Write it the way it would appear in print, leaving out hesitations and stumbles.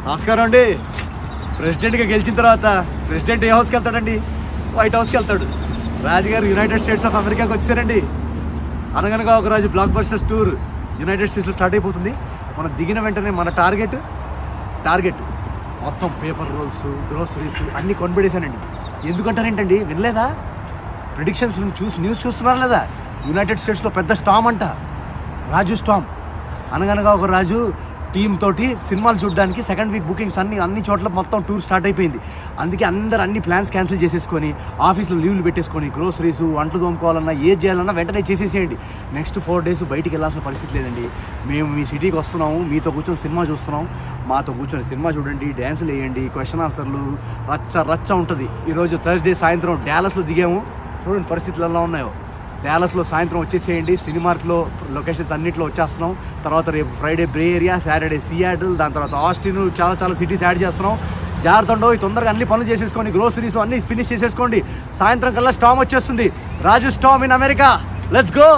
నమస్కారం అండి. ప్రెసిడెంట్గా గెలిచిన తర్వాత ప్రెసిడెంట్ ఏ హౌస్కి వెళ్తాడండి? వైట్ హౌస్కి వెళ్తాడు. రాజుగారు యునైటెడ్ స్టేట్స్ ఆఫ్ అమెరికాకి వచ్చారండి. అనగనగా ఒక రాజు బ్లాక్ బస్టర్స్ టూర్ యునైటెడ్ స్టేట్స్లో స్టార్ట్ అయిపోతుంది. మనం దిగిన వెంటనే మన టార్గెట్ మొత్తం పేపర్ రోల్స్, గ్రోసరీస్ అన్నీ కొనబెడేశానండి. ఎందుకంటారేంటండి, వినలేదా? ప్రిడిక్షన్స్ న్యూస్ చూస్తున్నారు లేదా? యునైటెడ్ స్టేట్స్లో పెద్ద స్టామ్ అంట, రాజు స్టామ్. అనగనగా ఒక రాజు టీమ్ తోటి సినిమాలు చూడడానికి సెకండ్ వీక్ బుకింగ్స్ అన్ని చోట్ల మొత్తం టూర్ స్టార్ట్ అయిపోయింది. అందుకే అందరు అన్ని ప్లాన్స్ క్యాన్సిల్ చేసేసుకొని ఆఫీస్లో లీవ్లు పెట్టేసుకొని గ్రోసరీస్, అంట్లు తోముకోవాలన్నా ఏది చేయాలన్నా వెంటనే చేసేసేయండి. నెక్స్ట్ 4 days బయటికి వెళ్ళాల్సిన పరిస్థితి లేదండి. మేము మీ సిటీకి వస్తున్నాము, మీతో కూర్చొని సినిమా చూస్తున్నాం. మాతో కూర్చొని సినిమా చూడండి, డ్యాన్సులు వేయండి, క్వశ్చన్ ఆన్సర్లు రచ్చ ఉంటుంది. ఈరోజు థర్స్డే సాయంత్రం డ్యాలస్లో దిగాము. చూడండి పరిస్థితులు ఎలా ఉన్నాయో. డ్యాలస్లో సాయంత్రం వచ్చేసేయండి. సినిమార్క్లో లొకేషన్స్ అన్నింటిలో వచ్చేస్తున్నాం. తర్వాత రేపు ఫ్రైడే బే ఏరియా, సాటర్డే సియాటిల్, దాని తర్వాత ఆస్టిన్, చాలా సిటీస్ యాడ్ చేస్తున్నాం. జాగ్రత్త, తొందరగా అన్ని పనులు చేసేసుకోండి, గ్రోసరీస్ అన్ని ఫినిష్ చేసేసుకోండి. సాయంత్రం కల్లా స్టామ్ వచ్చేస్తుంది. Raju storm in America. Let's go.